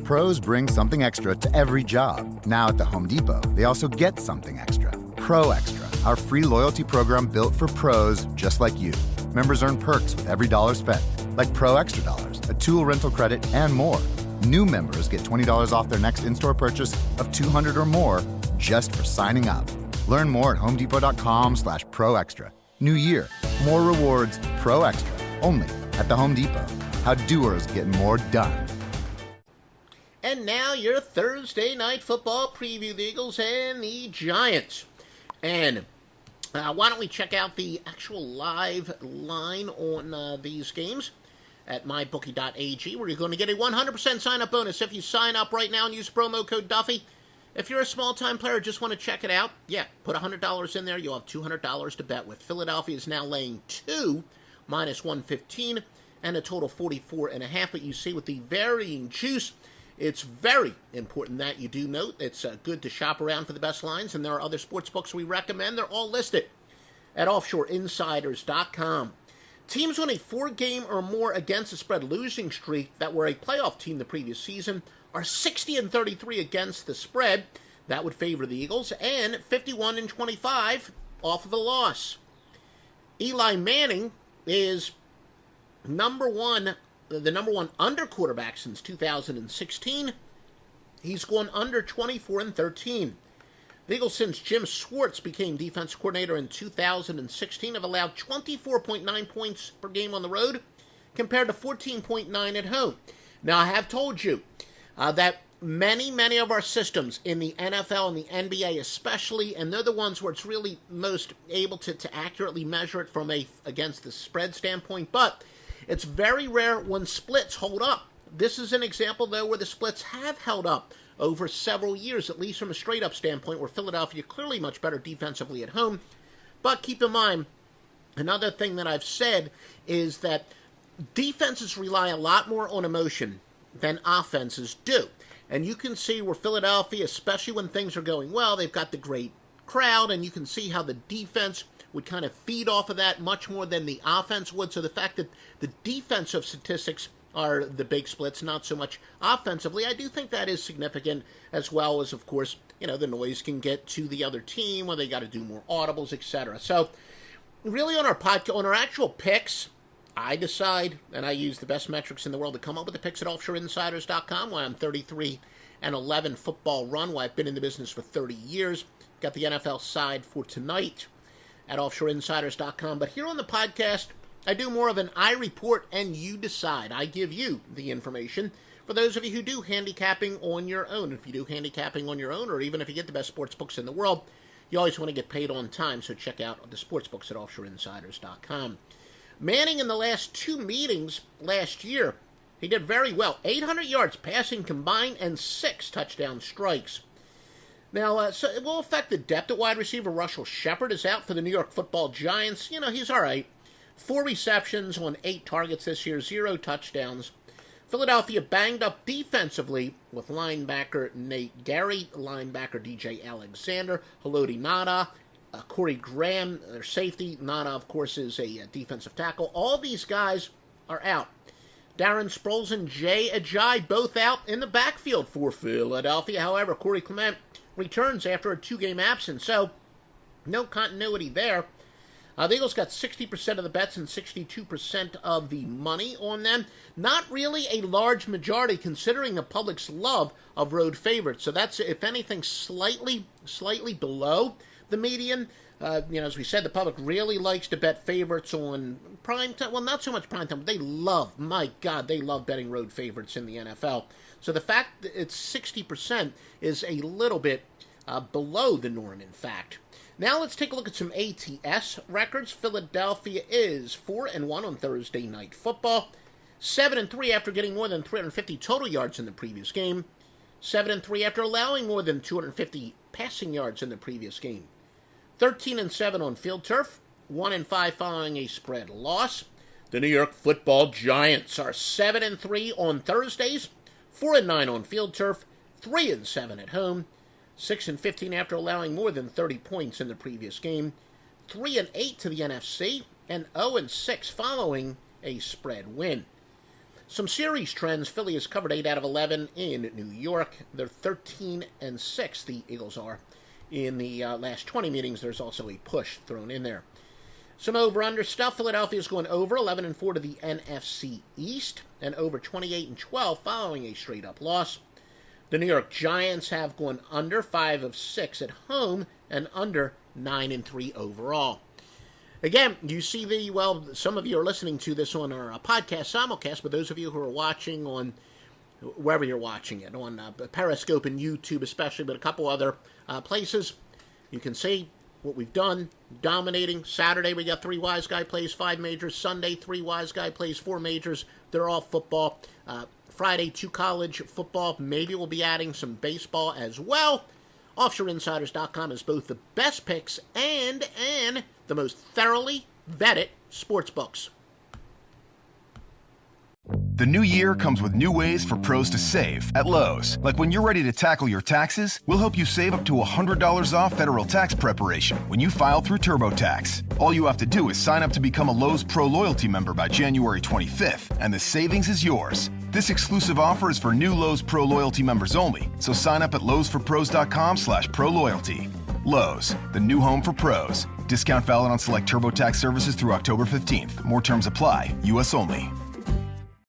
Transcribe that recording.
Pros bring something extra to every job. Now at the Home Depot, they also get something extra. Pro Extra, our free loyalty program built for pros just like you. Members earn perks with every dollar spent, like Pro Extra Dollars, a tool rental credit, and more. New members get $20 off their next in-store purchase of $200 or more just for signing up. Learn more at homedepot.com/Pro Extra. New year, more rewards, Pro Extra, only at the Home Depot. How doers get more done. And now your Thursday night football preview, the Eagles and the Giants. And why don't we check out the actual live line on these games at mybookie.ag, where you're going to get a 100% sign-up bonus if you sign up right now and use promo code Duffy. If you're a small-time player, just want to check it out, put $100 in there. You'll have $200 to bet with. Philadelphia is now laying 2, minus 115, and a total 44.5. But you see with the varying juice, it's very important that you do note it's good to shop around for the best lines, and there are other sports books we recommend. They're all listed at offshoreinsiders.com. Teams on a 4-game or more against the spread losing streak that were a playoff team the previous season are 60-33 against the spread. That would favor the Eagles, and 51-25 off of the loss. Eli Manning is the number one under quarterback since 2016. He's gone under 24-13. The Eagles, since Jim Schwartz became defensive coordinator in 2016, have allowed 24.9 points per game on the road compared to 14.9 at home. Now, I have told you that many of our systems in the NFL and the NBA especially, and they're the ones where it's really most able to accurately measure it from against the spread standpoint, but it's very rare when splits hold up. This is an example, though, where the splits have held up over several years, at least from a straight-up standpoint, where Philadelphia clearly much better defensively at home. But keep in mind, another thing that I've said is that defenses rely a lot more on emotion than offenses do. And you can see where Philadelphia, especially when things are going well, they've got the great crowd, and you can see how the defense would kind of feed off of that much more than the offense would. So the fact that the defensive statistics are the big splits, not so much offensively, I do think that is significant, as well as, of course, the noise can get to the other team where they got to do more audibles, etc. So really on our podcast, on our actual picks, I decide, and I use the best metrics in the world to come up with the picks at offshoreinsiders.com, why I'm 33-11 football run, why I've been in the business for 30 years. Got the NFL side for tonight at offshoreinsiders.com. But here on the podcast, I do more of an I report and you decide. I give you the information. For those of you who do handicapping on your own, if you do handicapping on your own, or even if you get the best sports books in the world, you always want to get paid on time, so check out the sports books at offshoreinsiders.com. Manning in the last 2 meetings last year, he did very well. 800 yards passing combined and 6 touchdown strikes. Now, so it will affect the depth at wide receiver. Russell Shepard is out for the New York Football Giants. He's all right. 4 receptions on 8 targets this year, 0 touchdowns. Philadelphia banged up defensively with linebacker Nate Gary, linebacker DJ Alexander, Haloti Ngata, Corey Graham, their safety. Ngata, of course, is a defensive tackle. All these guys are out. Darren Sproles and Jay Ajayi both out in the backfield for Philadelphia. However, Corey Clement returns after a 2-game absence, so no continuity there. The Eagles got 60% of the bets and 62% of the money on them. Not really a large majority considering the public's love of road favorites. So that's, if anything, slightly below the median. As we said, the public really likes to bet favorites on prime time. Well, not so much prime time, but they love betting road favorites in the NFL. So the fact that it's 60% is a little bit below the norm, in fact. Now let's take a look at some ATS records. Philadelphia is 4-1 on Thursday Night Football. 7-3 after getting more than 350 total yards in the previous game. 7-3 after allowing more than 250 passing yards in the previous game. 13-7 on field turf. 1-5 following a spread loss. The New York Football Giants are 7-3 on Thursdays. 4-9 on field turf. 3-7 at home. 6-15 after allowing more than 30 points in the previous game. 3-8 to the NFC, and 0-6 following a spread win. Some series trends. Philly has covered 8 out of 11 in New York. They're 13-6, the Eagles are. In the last 20 meetings, there's also a push thrown in there. Some over-under stuff. Philadelphia's going over 11-4 to the NFC East and over 28-12 following a straight-up loss. The New York Giants have gone under 5 of 6 at home and under 9-3 overall. Again, you see some of you are listening to this on our podcast simulcast, but those of you who are watching on wherever you're watching it, on Periscope and YouTube especially, but a couple other places, you can see what we've done, dominating. Saturday we got 3 Wise Guy plays 5 majors. Sunday 3 Wise Guy plays 4 majors. They're all football. Friday 2 college football. Maybe we'll be adding some baseball as well. OffshoreInsiders.com is both the best picks and the most thoroughly vetted sports books. The new year comes with new ways for pros to save at Lowe's. Like when you're ready to tackle your taxes, we'll help you save up to $100 off federal tax preparation when you file through TurboTax. All you have to do is sign up to become a Lowe's Pro Loyalty member by January 25th, and the savings is yours. This exclusive offer is for new Lowe's Pro Loyalty members only, so sign up at lowesforpros.com/proloyalty. Lowe's, the new home for pros. Discount valid on select TurboTax services through October 15th. More terms apply. U.S. only.